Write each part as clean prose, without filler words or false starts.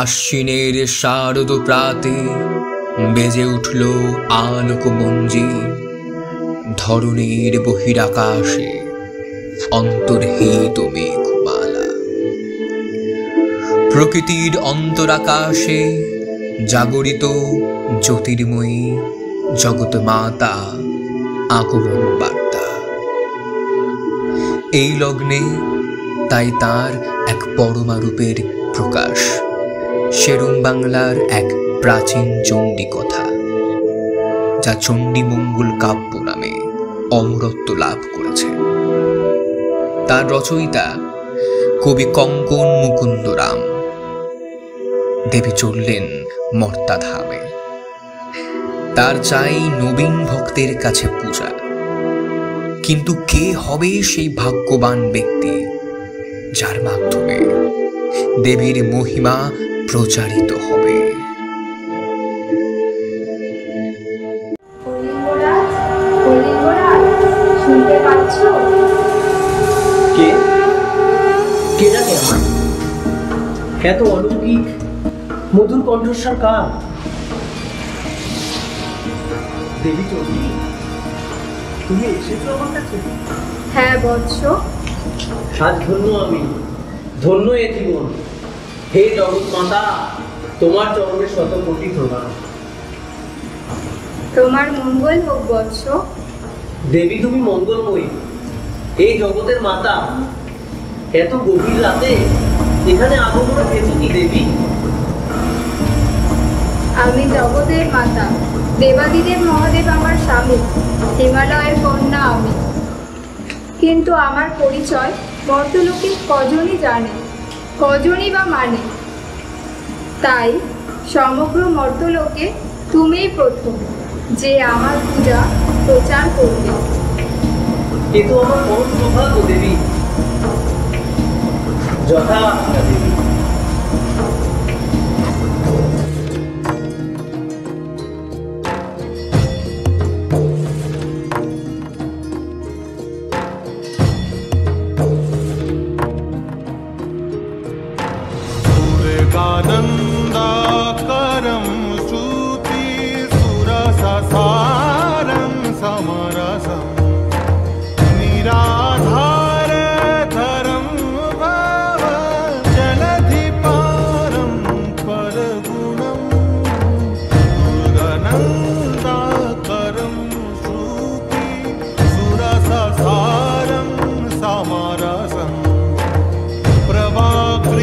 আশ্বিনের শারদ প্রাতে বেজে উঠল আলোকমঞ্জি, ধরণীর বহিরাকাশে অন্তর্হিত মেঘমালা। প্রকৃতির অন্তরাকাশে জাগরিত জ্যোতির্ময়ী জগৎ মাতা আগমন বার্তা। এই লগ্নে তাই তার এক পরমা রূপের প্রকাশ, সেরম বাংলার এক প্রাচীন চণ্ডী কথা, যা চণ্ডীমঙ্গল কাব্য নামে অমরত্ব লাভ করেছে। তার রচয়িতা কবি কঙ্কন মুকুন্দ রাম। দেবী চললেন মর্তাধামে, তার চাই নবীন ভক্তের কাছে পূজা। কিন্তু কে হবে সেই ভাগ্যবান ব্যক্তি যার মাধ্যমে দেবীর মহিমা প্রচারিত হবে? শুনতে পাচ্ছ? কে কে জানে আমার এত অলৌকিক মধুর কণ্ঠস্বর কার? দেবী চণ্ডী, তুমি এসেছো আমার কাছে? হ্যাঁ বৎস। আজ ধন্য আমি, ধন্য এ জীবন। হে জগৎ মাতা, তোমার চরণে শত কোটি প্রণাম। তোমার মঙ্গল হোক বৎস। দেবী তুমি মঙ্গলময়ী, এই জগতের মাতা। এত গভীর রাতে এখানে আগমন হয়েছে কি দেবী? আমি জগতের মাতা, দেবাদিদেব মহাদেব আমার স্বামী, হিমালয়ের কন্যা আমি। কিন্তু আমার পরিচয় মর্তলোকে কজনই জানে, কজনই বা মানে। তাই সমগ্র মর্তলোকে তুমিই প্রথম যে আমার পূজা প্রচার করবে। এ তো আমার পরম সৌভাগ্য দেবী। যথা দেবী। सूर्यकानन्दाकरं श्रुति सुरससारं समरसं निराधारधरं भव जलधिपारं परगुणं सूर्यनन्दाकरं श्रुति सुरससारं समरसं प्रवाग्रीवाहरं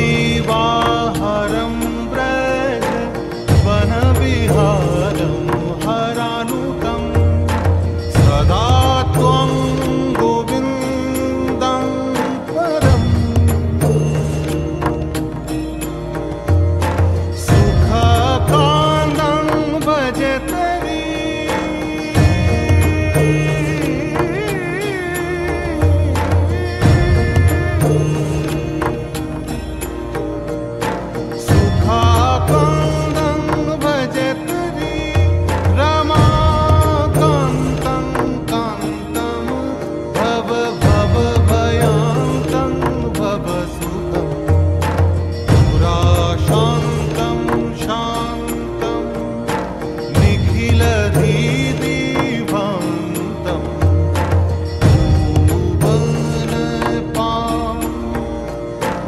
व्रज वनविहारं हरानुकं सदा त्वं गोविन्दं परं सुखकान्दं भजतरि सुखाकान्दं भजतरि रमाकान्तं कान्तं भव भव भयान्तं भव सुखं पुराशान्तं शान्तं निखिलधीदिभान्तं भुवनपां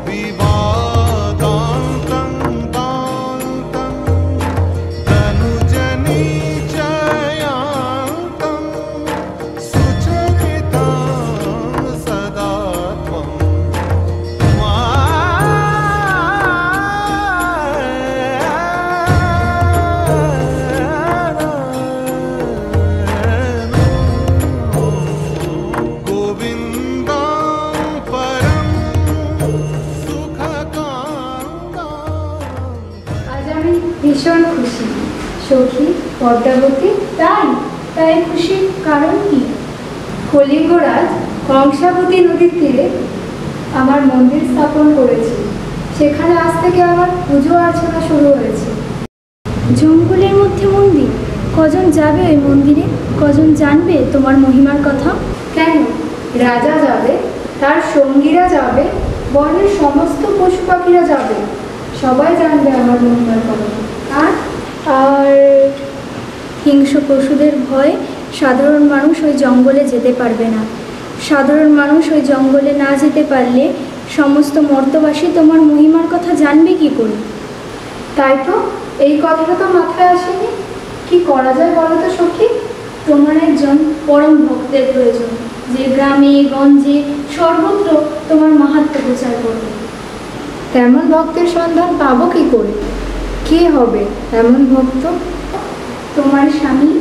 विवादान्तं दान्तं तनुजनिचयान्तं सुचरितां सदा त्वं गोविन्दं परं सुखकान्दं। আজ আমি ভীষণ খুশি সখী পদ্মাবতী। তাই খুশির কারণ কি? কলিঙ্গরাজ কংসাবতী নদীর তীরে আমার মন্দির স্থাপন করেছে। সেখানে আজ থেকে আমার পুজো অর্চনা শুরু হয়েছে। জঙ্গলের মধ্যে মন্দির, কজন যাবে ওই মন্দিরে? কজন জানবে তোমার মহিমার কথা? কেন? রাজা যাবে, তার সঙ্গীরা যাবে, বনের সমস্ত পশু পাখিরা যাবে, সবাই জানবে আমার মহিমার কথা। আর হিংস্র পশুদের ভয়ে সাধারণ মানুষ ওই জঙ্গলে যেতে পারবে না। সাধারণ মানুষ ওই জঙ্গলে না যেতে পারলে সমস্ত মর্তবাসী তোমার মহিমার কথা জানবে কি করে? তাই তো, এই কথাটা তো মাথায় আসেনি। কি করা যায় বলো তো সখী? তোমার একজন পরম ভক্তের প্রয়োজন, যে গ্রামে গঞ্জে সর্বত্র তোমার মাহাত্ম্য প্রচার করবে। তেমন ভক্তের সন্ধান পাবো কি করে? কে হবে এমন ভক্ত? তোমার স্বামী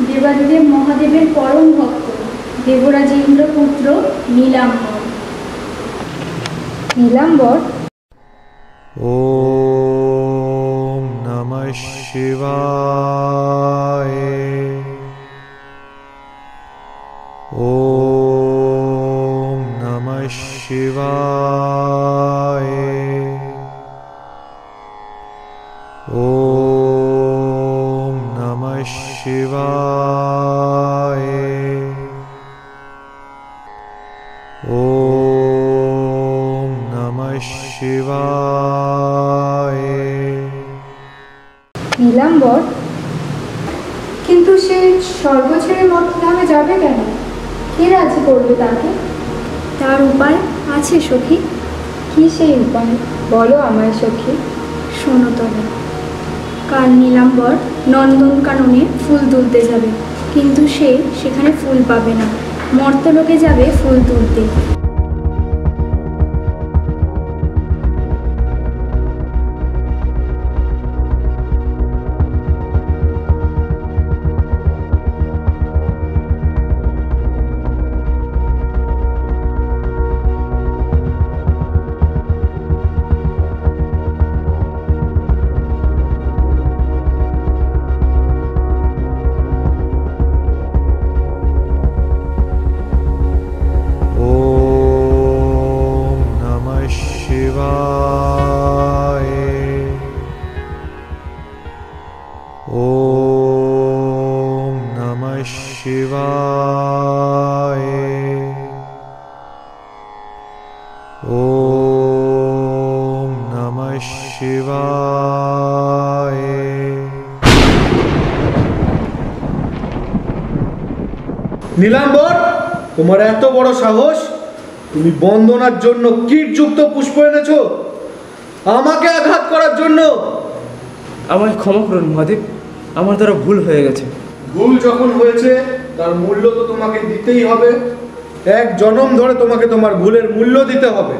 দেবাদিদেব মহাদেবের পরম ভক্ত দেবরাজ ইন্দ্রপুত্র নীলাম্বর। নীলাম্বর? ॐ नमः शिवाय। ॐ नमः शिवाय। ॐ नमः शिवाय। ॐ नमः शिवाय। নীলাম্বর? কিন্তু সে স্বর্গ ছেড়ে মর্তধামে যাবে কেন? কে রাজি করবে তাকে? তার উপায় আছে সখী। কি সেই উপায় বলো আমায় সখী। শোনো তবে। কাল নীলাম্বর নন্দনকাননে ফুল তুলতে যাবে, কিন্তু সে সেখানে ফুল পাবে না। মর্তলোকে যাবে ফুল তুলতে। शिवाय। ॐ नमः शिवाय। নীলাম্বর, তোমার এত বড় সাহস! তুমি বন্দনার জন্য কীটযুক্ত পুষ্প এনেছো আমাকে আঘাত করার জন্য। আমায় ক্ষমা করুন মহাদেব, আমার দ্বারা ভুল হয়ে গেছে। ভুল যখন হয়েছে তার মূল্য তো তোমাকে দিতেই হবে। এক জনম ধরে তোমাকে তোমার ভুলের মূল্য দিতে হবে।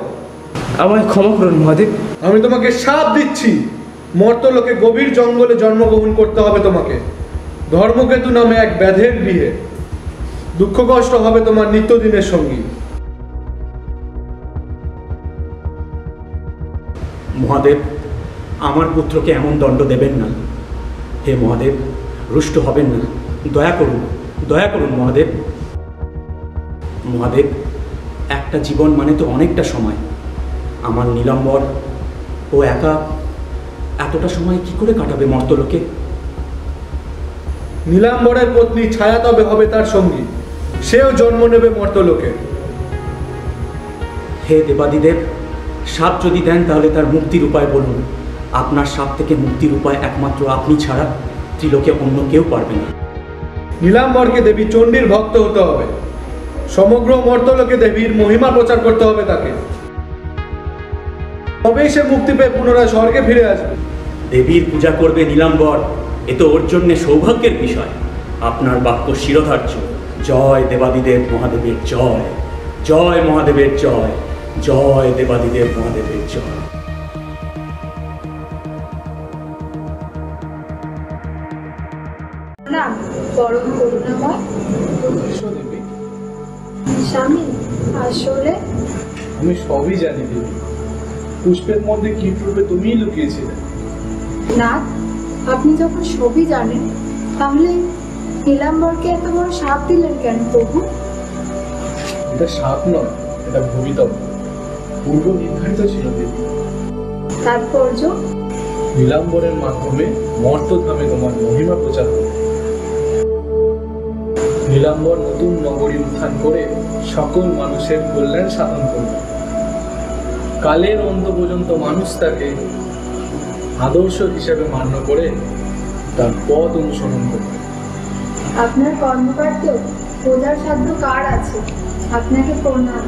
আমায় ক্ষমা করুন মহাদেব। আমি তোমাকে শাপ দিচ্ছি, মর্তলোকে গভীর জঙ্গলে জন্মগ্রহণ করতে হবে তোমাকে, ধর্মকেতু নামে এক ব্যাধের গৃহে। দুঃখ কষ্ট হবে তোমার নিত্যদিনের সঙ্গী। মহাদেব, আমার পুত্রকে এমন দণ্ড দেবেন না। হে মহাদেব, রুষ্ট হবেন না, দয়া করুন, দয়া করুন মহাদেব। মহাদেব, একটা জীবন মানে তো অনেকটা সময়। আমার নীলাম্বর ও একা এতটা সময় কি করে কাটাবে মর্তলোকে? নীলাম্বরের পত্নী ছায়া তবে হবে তার সঙ্গী, সেও জন্ম নেবে মর্তলোকে। হে দেবাদিদেব, সাপ যদি দেন তাহলে তার মুক্তির উপায় বলুন। আপনার সাপ থেকে মুক্তির উপায় একমাত্র আপনি ছাড়া ত্রিলোকে অন্য কেউ পারবে না। নীলাম্বরকে দেবী চণ্ডীর ভক্ত হতে হবে, সমগ্র মর্তলোকে দেবীর মহিমা প্রচার করতে হবে তাকে, তবেই সে মুক্তি পেয়ে পুনরায় স্বর্গে ফিরে আসবে। দেবীর পূজা করবে নীলাম্বর, এ তো ওর জন্যে সৌভাগ্যের বিষয়। আপনার বাক্য শিরোধার্য। জয় দেবাদিদেব মহাদেবের জয়, জয় মহাদেবের জয়, জয় দেবাদিদেব মহাদেবের জয়। না, পরম করুণাময় স্বামী, আসলে আমি সবই জানি দেবী। পুষ্পের মধ্যে কীট রূপে তুমিই লুকিয়েছিলে। না, আপনি যখন সবই জানেন তাহলে নীলাম্বরকে এত বড় শাপ দিলেন কেন প্রভু? এটা শাপ নয়, এটা ভবিতব্য, পূর্ব নির্ধারিত ছিল দেবী। তাৎপর্য? নীলাম্বরের মাধ্যমে মর্তধামে তোমার মহিমা প্রচার হবে। নীলাম্বর নতুন নগরী উত্থান করে সকল মানুষের কল্যাণ সাধন করবে। কালের অন্ত পর্যন্ত মানুষ তাকে আদর্শ হিসেবে মান্য করে তার পথ অনুসরণ করবে। আপনার কর্মকাণ্ড বোঝার সাধ্য কার আছে? আপনাকে প্রণাম।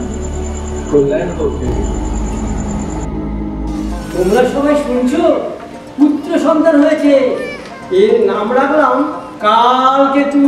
কল্যাণ হোক দেবী। তোমরা সবাই শুনছো, পুত্র সন্তান হয়েছে, এর নাম রাখলাম কালকেতু।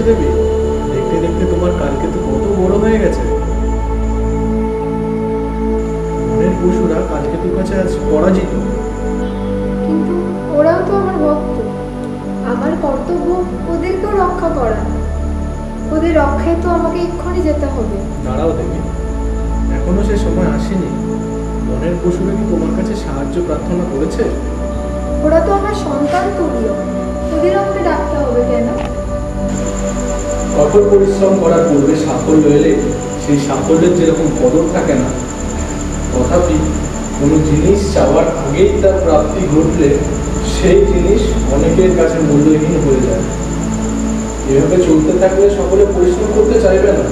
দেবী, দেখতে দেখতে তোমার কালকেতু কত বড় হয়ে গেছে। মনের পশুরা কালকেতুর কাছে আজ পরাজিত। কিন্তু ওরাও তো আমার ভক্ত, আমার কর্তব্য ওদেরকেও রক্ষা করা। ওদের রক্ষায় তো আমাকে এক্ষুনি যেতে হবে। দাঁড়াও দেবী, এখনো সে সময় আসেনি। মনের পশুরা কি তোমার কাছে সাহায্য প্রার্থনা করেছে? ওরা তো আমার সন্তান তুল্য, ওদের আমাকে ডাকতে হবে কেন? কঠোর পরিশ্রম করার পূর্বে সাফল্য এলে সেই সাফল্যের যেরকম কদর থাকে না, তথাপি কোনো জিনিস চাওয়ার আগেই তার প্রাপ্তি ঘটলে সেই জিনিস অনেকের কাছে মূল্যহীন হয়ে যায়। এভাবে চলতে থাকলে সকলে পরিশ্রম করতে চাইবে না।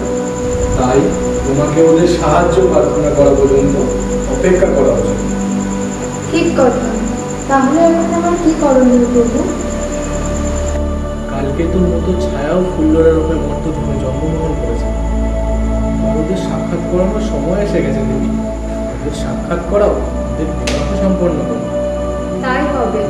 তাই তোমাকে ওদের সাহায্য প্রার্থনা করা পর্যন্ত অপেক্ষা করা উচিত। ঠিক কথা। তাহলে এখন আমার কি করণীয় প্রভু? কালকেতুর মতো ছায়াও ফুল্লরা রূপে মর্তভূমে জন্মগ্রহণ করেছে। ওদের সাক্ষাৎ করানোর সময় এসে গেছে দেবী। ওদের সাক্ষাৎ করাও, ওদের বিবাহ সম্পন্ন করো। তাই হবে।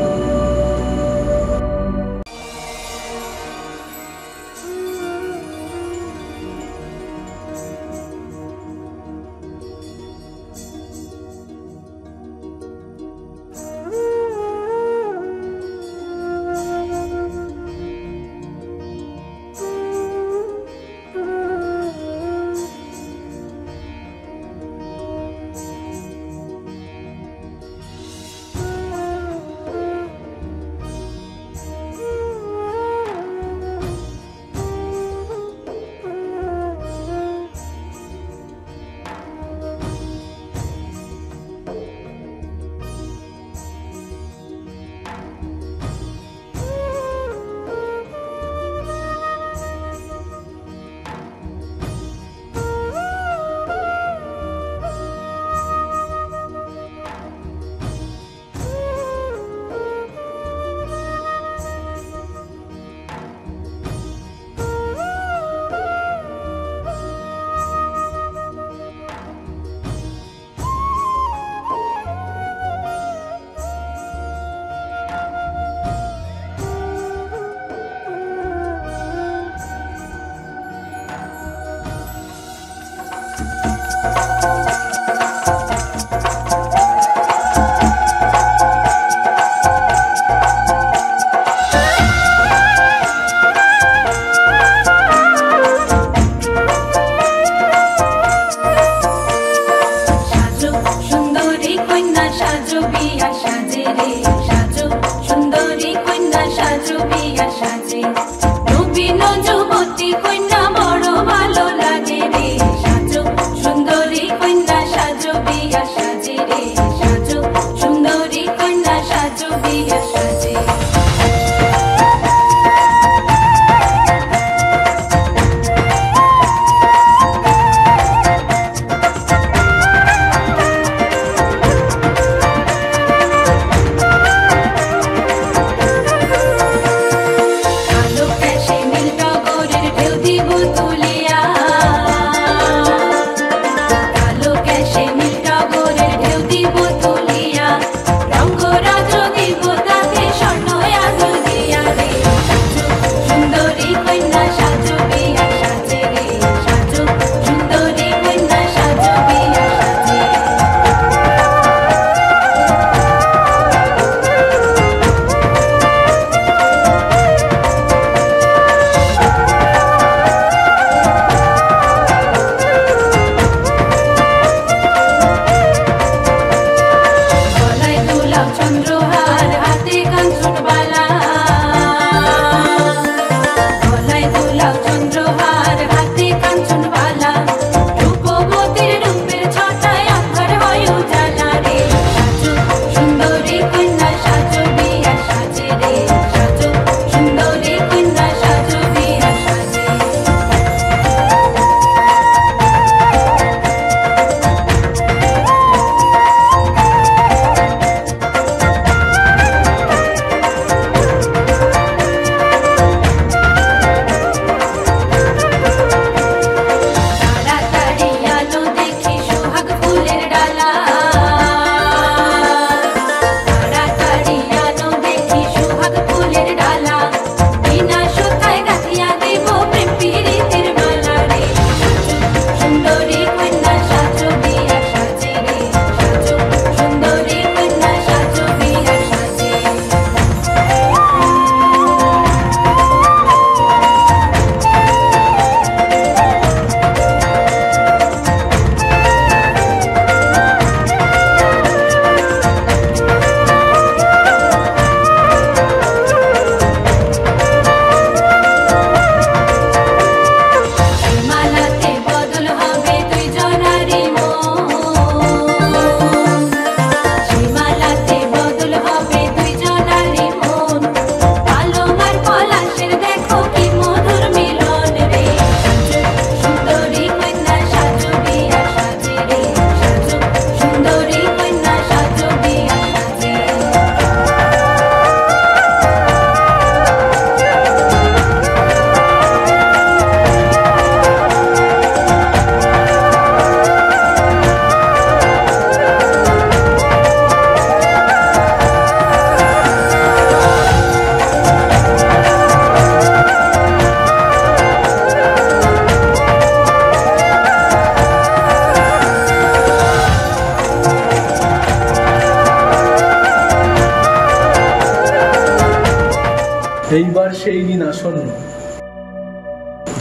এইবার সেই দিন আসন্ন।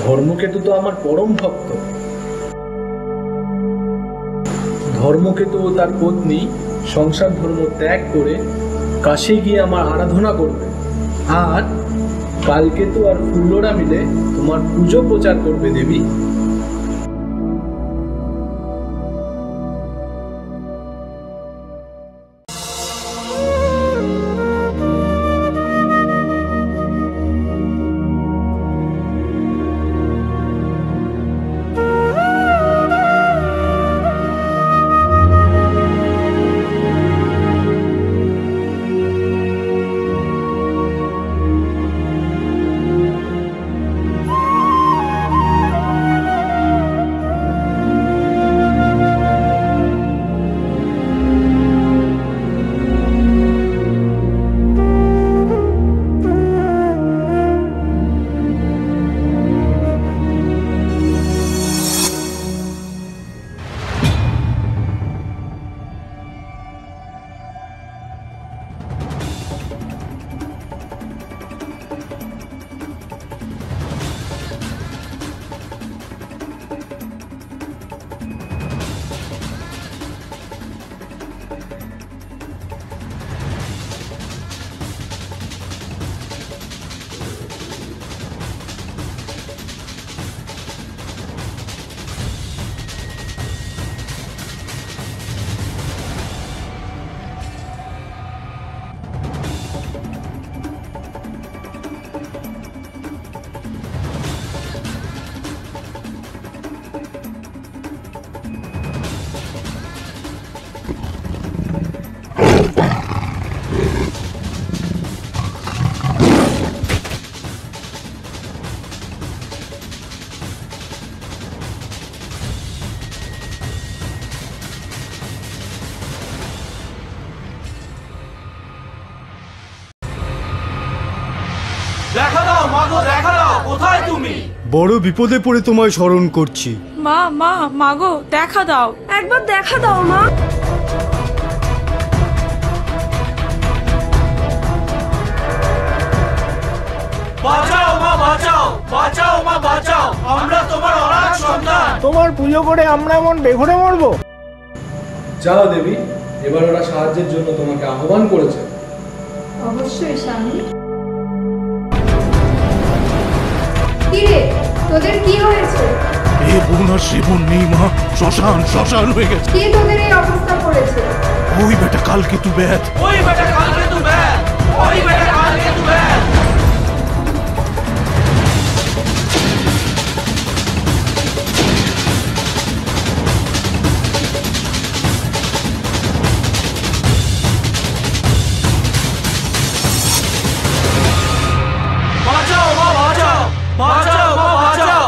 ধর্মকেতু তো আমার পরম ভক্ত। ধর্মকেতু ও তার পত্নী সংসার ধর্ম ত্যাগ করে কাশী গিয়ে আমার আরাধনা করবে, আর কালকেতু আর ফুল্লরা মিলে তোমার পুজো প্রচার করবে দেবী। দেখা দাও মাগো, দেখা দাও, কোথায় তুমি? বড় বিপদে পড়ে তোমায় স্মরণ করছি। মা মা মাগো, দেখা দাও, একবার দেখা দাও মা। বাঁচাও মা, বাঁচাও, বাঁচাও মা, বাঁচাও, আমরা তোমার অনাথ সন্তান। তোমার পুজো করে আমরা এমন বেঘরে মরবো? যাও দেবী, এবার ওরা সাহায্যের জন্য তোমাকে আহ্বান করেছে। অবশ্যই স্বামী। কিরে, তোদের কি হয়েছে? এ বোন আর সে বোন নেই মা, শ্মশান শ্মশান হয়ে গেছে। কে তোদের এই অবস্থা করেছে? ওই বেটা কালকেতু ব্যাধ, ওই বেটা কালকেতু ব্যাধ, ওই বেটা কালকেতু ব্যাধ।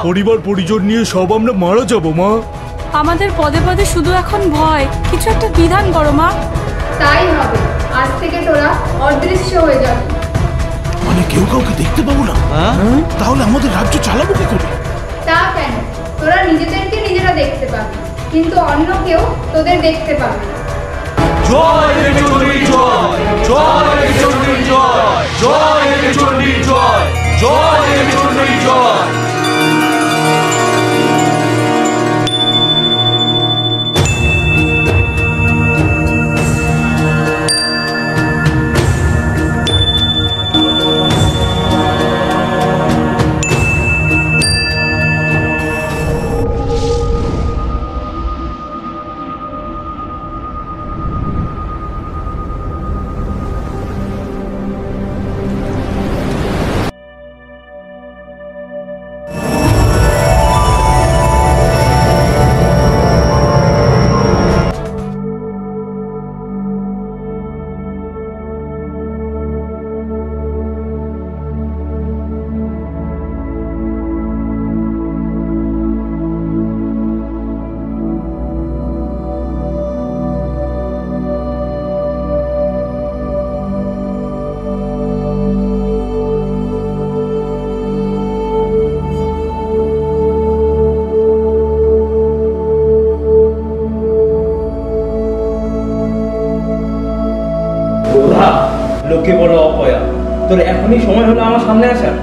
পরিবার পরিজন নিয়ে সব আমরা মারা যাব মা। আমাদের পদে পদে শুধু এখন ভয়, কিছু একটা বিধান করো মা। তাই হবে, আজ থেকে তোরা অদৃশ্য হয়ে যাবি। মানে কেউ কাউকে দেখতে পাবো না? তাহলে আমাদের রাজ্য চালাবো কি করে? তা কেন, তোরা নিজেদেরকে নিজেরা দেখতে পাবি, কিন্তু অন্য কেউ তোদের দেখতে পাবে না। জয় দেবীচণ্ডীর জয়, জয় দেবীচণ্ডীর জয়, জয় দেবীচণ্ডীর জয়, জয় দেবীচণ্ডীর জয়। তোর এখনই সময় হলো আমার সামনে আসার?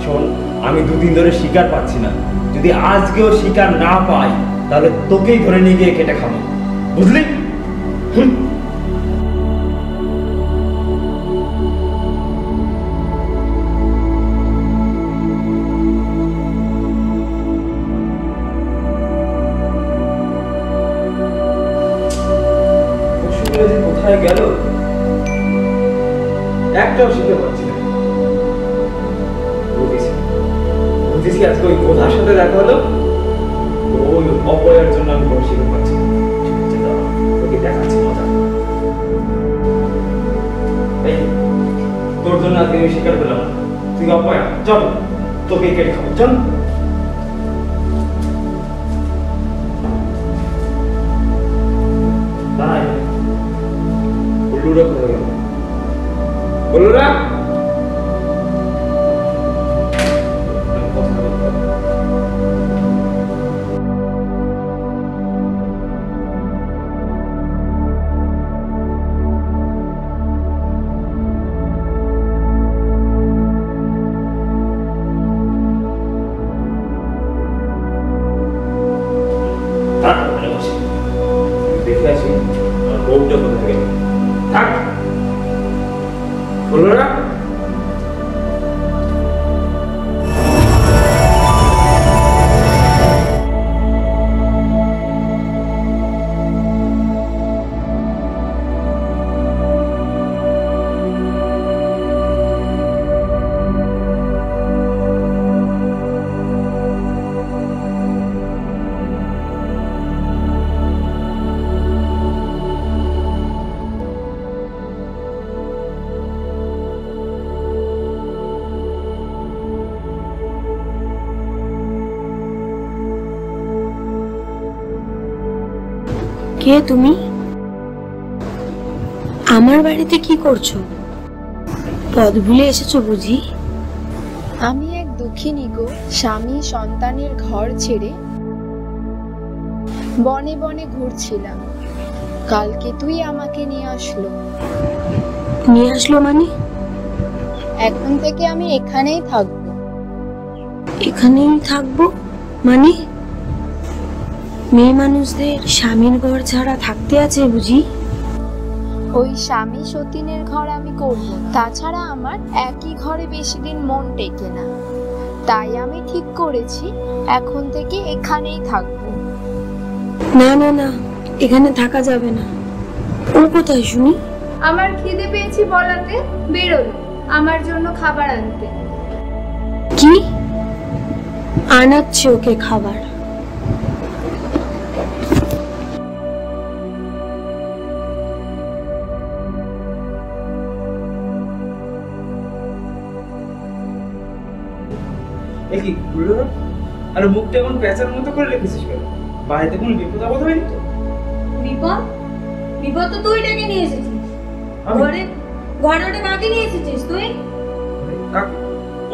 শোন, আমি 2 দিন ধরে শিকার পাচ্ছি না। যদি আজকেও শিকার না পাই তাহলে তোকেই ধরে নিয়ে গিয়ে কেটে খাবো, বুঝলি? কোথায় গেল একটাও শিখতে পারছি না। বুঝেছি আজকে ওই গোধার সাথে দেখা হলো, ওই অপয়ার জন্য আমি বড় শিখতে পারছি না। তোকে দেখাচ্ছি মজা। এই তোর জন্য আজকে আমি শিকার পেলাম, তুই অপয়া, চল তোকে কেটে খাবো, চল। বলুরা দেখে আসি বউটা কোথায় গেল। থাক বলুরা। কে তুমি? আমার বাড়িতে কি করছো? পথ ভুলে এসেছো বুঝি? আমি এক দুঃখিনী গো, স্বামী সন্তানের ঘর ছেড়ে বনে বনে ঘুরছিলাম। কালকে তুই আমাকে নিয়ে আসলো। নিয়ে আসলো মানে? এখন থেকে আমি এখানেই থাকবো। এখানেই থাকবো মানে? মেয়ে মানুষদের স্বামীর ঘর ছাড়া থাকতে আছে বুঝি? ওই স্বামী সতীনের ঘর আমি করব। তাছাড়া আমার একই ঘরে বেশি দিন মন টেকে না, তাই আমি ঠিক করেছি এখন থেকে এখানেই থাকবো। না না না, এখানে থাকা যাবে না। ও কোথায় শুনি? আমার খিদে পেয়েছি বলাতে বেরোলো আমার জন্য খাবার আনতে। কি আনাচ্ছে ওকে খাবার? কি বললো? আর মুখটা এমন পেঁচার মতো করে রেখেছিস কেন? বাড়িতে কোনো বিপদ আপদ হয়নি তো? বিপদ? বিপদ তো তুই ডেকে নিয়ে এসেছিস। ঘরে ওটা কাকে নিয়ে এসেছিস তুই?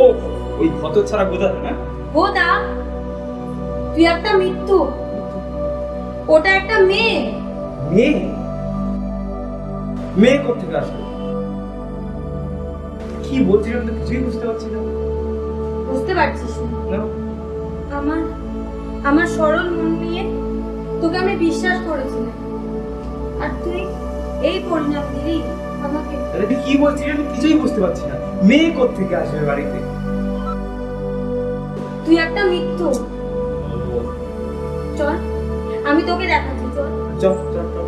ও ওই ক্ষত ছাড়া গোদা না? গোদা? তুই একটা মৃত্যু। ওটা একটা মেয়ে। মেয়ে? মেয়ে কোথেকে আসলো? কি বলছিস আমি তো কিছুই বুঝতে পারছি না। বুঝতে পারছিস না? আমার সরল মন নিয়ে তোকে আমি বিশ্বাস করেছিলাম, আর তুই এই পরিণাম দিলি আমাকে। আরে তুই কি বলছিস আমি কিছুই বুঝতে পারছি না। মেয়ে কোথেকে আসবে বাড়িতে? তুই একটা মিথ্যু। চল আমি তোকে দেখাচ্ছি, চল চল চল চল।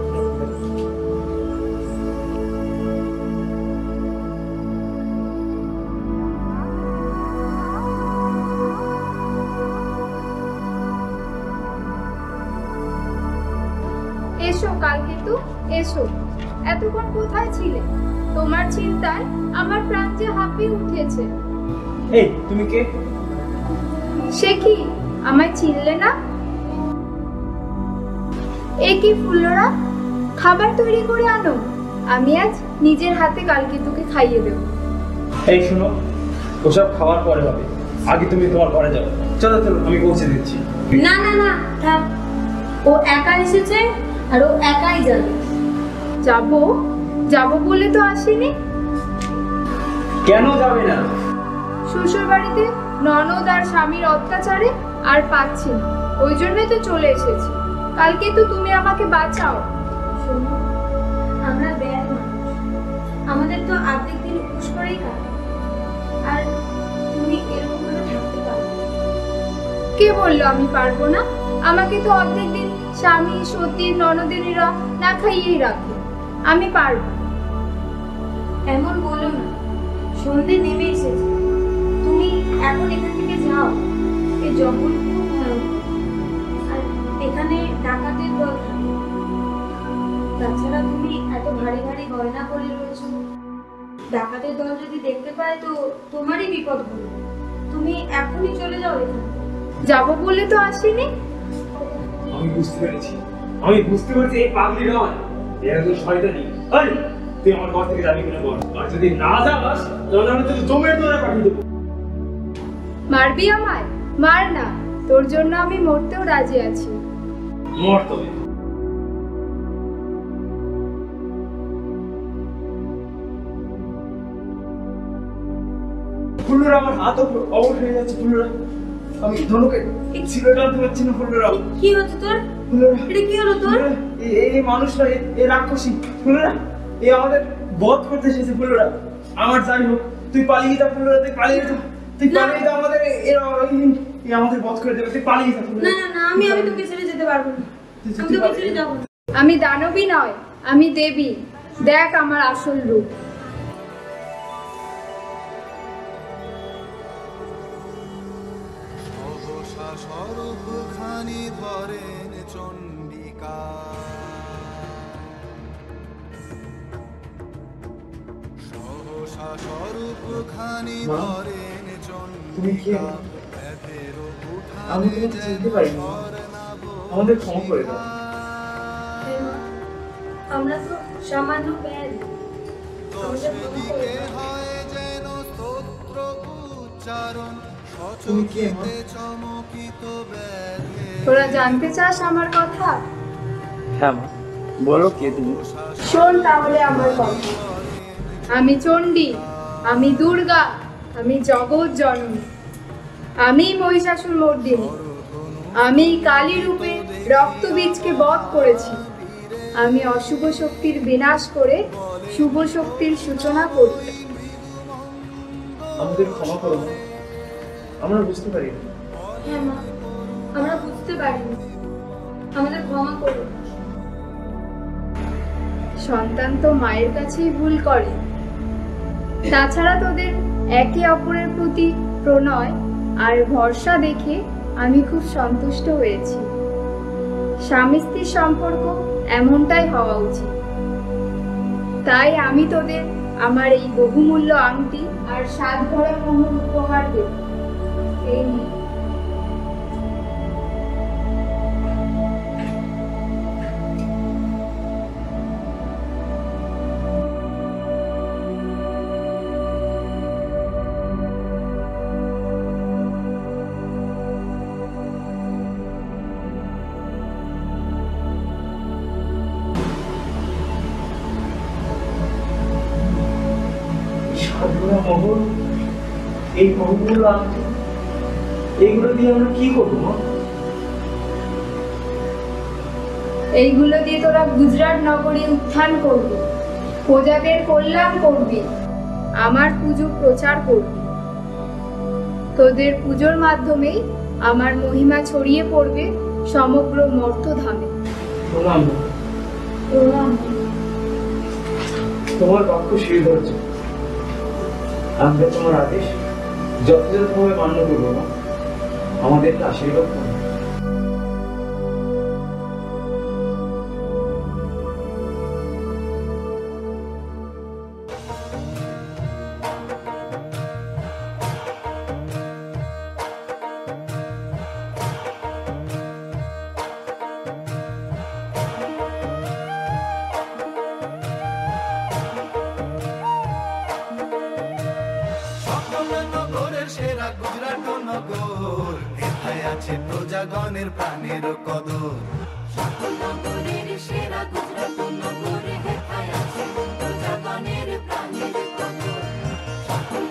এসো কালকেতু, এসো। এতক্ষণ কোথায় ছিলে? তোমার চিন্তায় আমার প্রাণ যে হাঁপিয়ে উঠেছে। এই তুমি কে? সে কি, আমায় চিনলে না? এ কি ফুল্লরা, খাবার তৈরি করে আনো। আমি আজ নিজের হাতে কালকেতুকে খাইয়ে দেব। এই শোনো, ওসব খাওয়ার পরে হবে, আগে তুমি তোমার ঘরে যাও। চলো চলো, আমি পৌঁছে দিচ্ছি। না না না থাক, ও একা এসেছে আর ও একাই যাবে। যাবো যাবো বলে তো আসেনি। কেন যাবে না? শ্বশুর বাড়িতে ননদ আর স্বামীর অত্যাচারে আর পাচ্ছি না, ওই জন্যই তো চলে এসেছি। কালকে তো তুমি আমাকে বাঁচাও। শোনো, আমরা ব্যাড মানুষ, আমাদের তো অর্ধেক দিন উপোস করেই কাটে, আর তুমি এরকম ভাবে থাকতে পারো? কে বললো আমি পারবো না? আমাকে তো অর্ধেক দিন স্বামী সতী ননদিনীরা না খাইয়েই রাখে, আমি পারবো। এমন বলো না, সন্ধে নেমে এসেছে, তুমি এখন এখান থেকে যাও। এই জঙ্গল খুব ভয়ঙ্কর, আর এখানে ডাকাতের দল থাকে। তাছাড়া তুমি এত ভারী ভারী গয়না পরে রয়েছো, ডাকাতের দল যদি দেখতে পায় তো তোমারই বিপদ হবে। তুমি এখনই চলে যাও এখান থেকে। যাবো বলে তো আসিনি। আমি বুঝতে পেরেছি, আমি বুঝতে পারছি এই পাগলি নয়, এরা তো শয়তানি। এই তুই আমার ঘর থেকে যাবি কিনা বল, আর যদি না যাস তাহলে আমি তোকে জমের দরে পাঠিয়ে দেবো। মারবি আমায়? মার না, তোর জন্য আমি মরতেও রাজি আছি। মর তবে। ফুলরা আমার হাত অবশ হয়ে যাচ্ছে। ফুলরা আমি ধনুকে ছিঁড়ে টানতে পারছি না। ফুলরা কি হচ্ছে তোর? এটা কি হলো তোর? এই মানুষটা, এই রাক্ষসী ফুলরা, এই আমাদের বধ করতে এসেছে। ফুলরা আমার যাই হোক, তুই পালিয়ে যা। ফুলরা তুই পালিয়ে যা, তুই পালিয়ে যা। আমাদের আমাদের বধ করে দেবে, তুই পালিয়ে যা। না না না, আমি তোকে ছেড়ে যেতে পারবো না, আমি তোকে ছেড়ে যাবো না। আমি দানবী নয়, আমি দেবী। দেখ আমার আসল রূপ। স্বরূপখানি ধরেন চণ্ডিকা, সহসা স্বরূপখানি ধরেন চণ্ডিকা। আমি তোমাকে চিনতে পারিনি, আমাদের ক্ষমা করে দাও। আমরা তো সামান্য ব্যাড, হয় যেন স্তোত্র উচ্চারণ, চমকিত ব্যাধে। তোরা জানতে চাস আমার কথা? হ্যাঁ মা, বলো কে তুমি? শোন তাহলে আমার কথা। আমি চণ্ডী, আমি দুর্গা, আমি জগৎ জননী, আমি মহিষাসুর মর্দিনী, আমি কালী রূপে রক্তবীজকে বধ করেছি। আমি অশুভ শক্তির বিনাশ করে শুভ শক্তির সূচনা করি। আমাদের ক্ষমা করো মা, আমরা বুঝতে পারিনি। হ্যাঁ মা, আমরা বুঝতে পারিনি, আমাদের ক্ষমা করো। সন্তান তো মায়ের কাছেই ভুল করে। তাছাড়া তোদের একে অপরের প্রতি প্রণয় আর ভরসা দেখে আমি খুব সন্তুষ্ট হয়েছি। স্বামী স্ত্রীর সম্পর্ক এমনটাই হওয়া উচিত। তাই আমি তোদের আমার এই বহুমূল্য আংটি আর স্বাদ ভরা মোহর উপহার দেব। এই নিয়ে। মোহর, এই মোহরগুলো আনতে, এইগুলো দিয়ে আমরা কি করবো মা? এইগুলো দিয়ে তোরা গুজরাট নগরী উত্থান করবি, প্রজাদের কল্যাণ করবি, আমার পুজো প্রচার করবি। তোদের পুজোর মাধ্যমেই আমার মহিমা ছড়িয়ে পড়বে সমগ্র মর্ত্যধামে। প্রণাম। প্রণাম। তোমার বাক্য শির ধরছে, আমরা তোমার আদেশ যথাযথভাবে মান্য করবো না। আমাদেরকে আশীর্বাদ করো। সেরা গুজরাট নগর, এথায় আছে প্রজাগণের প্রাণের কদর। সকল নগরের সেরা গুজরাট নগর, এথায় আছে প্রজাগণের প্রাণের কদর। সকল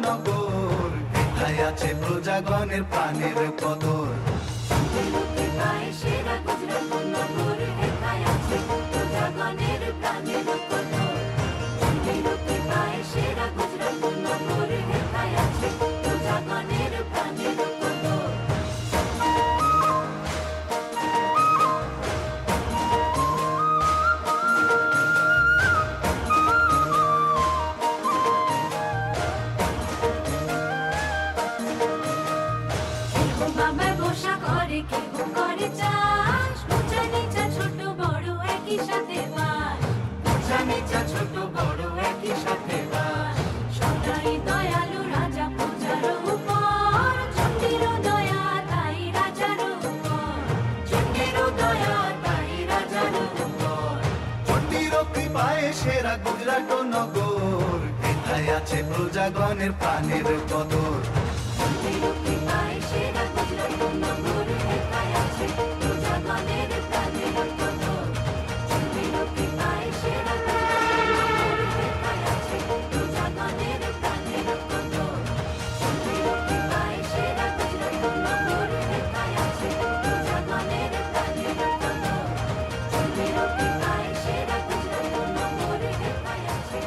নগর, এথায় আছে প্রজাগণের প্রাণের কদর। সেরা গুজরাট নগর, এথায় আছে প্রজাগণের প্রাণের কদর। সেরা গুজরাট নগর, এথায় আছে প্রজাগণের প্রাণের কদর। বাবার বসা করে কেহ করে চাষ, উঁচা নিচা ছোট বড় একই সাথে বাস। উঁচা নিচা ছোট বড় একই সাথে বাস। সদাই দয়ালু রাজা প্রজার উপর, চণ্ডীর দয়া তাই রাজার উপর। চণ্ডীর দয়া তাই রাজার উপর। চণ্ডীর কৃপায় সেরা গুজরাট নগর, এথায় আছে প্রজাগণের প্রাণের কদর। সেরা গুজরাট নগর, এথায় আছে প্রজাগণের প্রাণের কদর। সেরা গুজরাট নগর, এথায় আছে প্রজাগণের প্রাণের কদর। সেরা গুজরাট নগর, এথায় আছে প্রজাগণের প্রাণের কদর। সেরা গুজরাট নগর, এথায় আছে।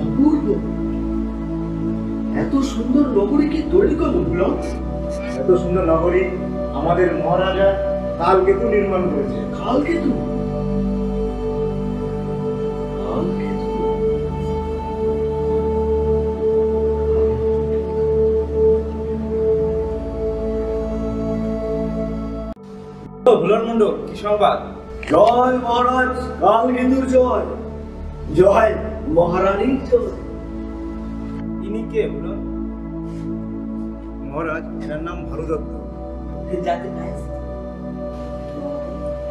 অপূর্ব, এত সুন্দর নগরী কি তৈরি করলো? এত সুন্দর নগরী আমাদের মহারাজা কালকেতু নির্মাণ করেছে। কালকেতু? ভুলার মন্ডল, কি সংবাদ? জয় মহারাজ, কালকেতুর জয়। জয় মহারানীর জয়। ইনি কে ভুলার? মহারাজ, এনার নাম ভানুদত্ত।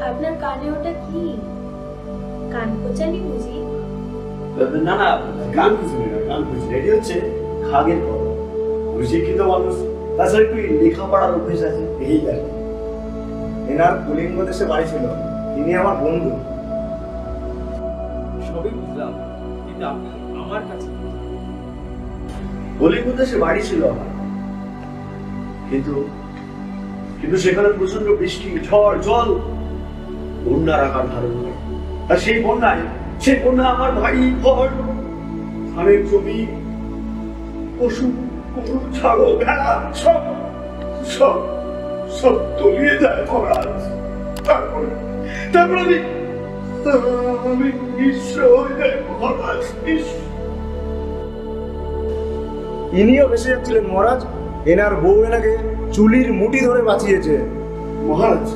আপনার কানে ওটা কি? কান কোচানি বুঝি? না না, গান কিছু না, গান কিছু না। এটি হচ্ছে খাগের কথা। শিক্ষিত মানুষ, তাছাড়া একটু লেখাপড়ার অভ্যেস আছে, এই আর কি। এনার কলিঙ্গ দেশে বাড়ি ছিল, তিনি আমার বন্ধু। সবই বুঝলাম, কিন্তু আপনি আমার কাছে কলিঙ্গ দেশে বাড়ি ছিল আমার, কিন্তু সেখানে প্রচন্ড বৃষ্টি, ঝড়, জল, বন্যার আকার ধারণ করে। আর সেই বন্যায় আমার বাড়ি, ঘর, ধানের জমি, পশু, গরু, ছাগল, ভেড়া সব সব সব তলিয়ে যায় মহারাজ। তারপর আমি নিঃস্ব হয়ে যাই মহারাজ, নিঃস্ব। ইনিও বেঁচে যাচ্ছিলেন মহারাজ। এনার বউ এনাকে চুলির মুঠি ধরে বাঁচিয়েছে। মহারাজ,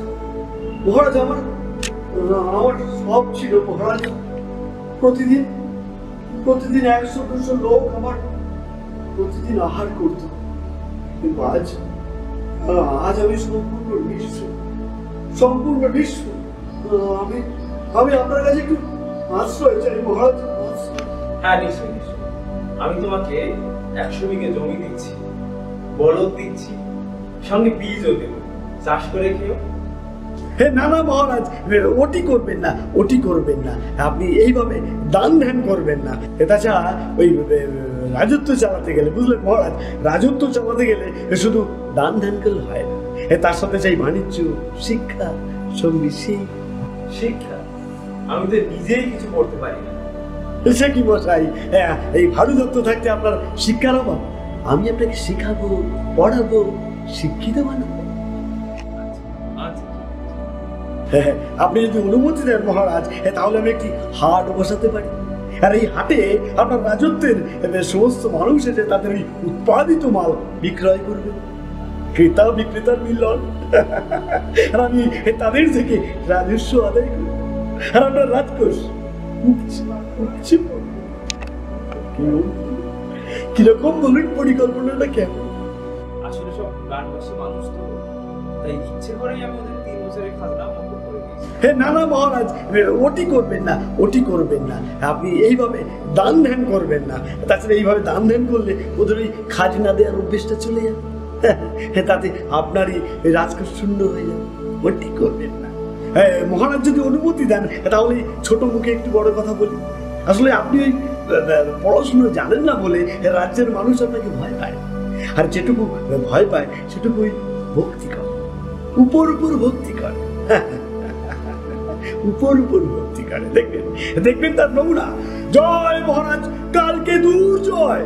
মহারাজ আমার সব ছিল মহারাজ। প্রতিদিন 100-200 লোক আমার প্রতিদিন আহার করত, কিন্তু আজ আমি সম্পূর্ণ নিঃস্ব। আমি আপনার কাছে একটু আশ্রয় চাই মহারাজ। হ্যাঁ, নিশ্চয়ই নিশ্চয়ই। আমি তোমাকে 100 বিঘে জমি দিচ্ছি, বলদ দিচ্ছি, সঙ্গে বীজও দেব, চাষ করে খেও। না না মহারাজ, ওটি করবেন না। আপনি এইভাবে দান ধ্যান করবেন না। তাছাড়া ওই রাজত্ব চালাতে গেলে, বুঝলেন মহারাজ, রাজত্ব চালাতে গেলে শুধু দান ধ্যান করলে হয় না, তার সাথে চাই বাণিজ্য, শিক্ষা, সঙ্গী। শিক্ষা? আমি তো নিজেই কিছু করতে পারি না। সে কি মশাই, এই ভানুদত্ত থাকতে আপনার শিক্ষার অভাব? আমি আপনাকে শিখাবো, পড়াবো, শিক্ষিত বানাবো। আপনি যদি অনুমতি দেন মহারাজ, তাহলে আমি একটি হাট বসাতে পারি। আর এই হাটে আপনার রাজত্বের সমস্ত মানুষ এসে তাদের ওই উৎপাদিত মাল বিক্রয় করবে। ক্রেতা বিক্রেতার মিলন। আর আমি তাদের থেকে রাজস্ব আদায় করব। আর আপনার রাজকোষ কিরকম বলুন পরিকল্পনাটা কেমন? আসলে সব গানবাসী মানুষ তো, তাই ইচ্ছে করেই আমি ওদের 3 বছরের খাজনা মকুব করে দিয়েছি। না না মহারাজ, ওটি করবেন না, ওটি করবেন না। আপনি এইভাবে দান ধ্যান করবেন না। তাছাড়া এইভাবে দান ধ্যান করলে ওদের ওই খাজনা দেওয়ার অভ্যেসটা চলে যাবে, তাতে আপনারই রাজকোষ শূন্য হয়ে যাবে। ওটি করবেন না। মহারাজ যদি অনুমতি দেন তাহলে ছোট মুখে একটু বড় কথা বলি। আসলে আপনি ওই পড়াশুনো জানেন না বলে রাজ্যের মানুষ আপনাকে ভয় পায়, আর যেটুকু ভয় পায় সেটুকু ওই ভক্তি করে, উপর উপর ভক্তি করে, উপর উপর ভক্তি করে। দেখবেন দেখবেন তার নমুনা। জয় মহারাজ, কালকে দূর জয়।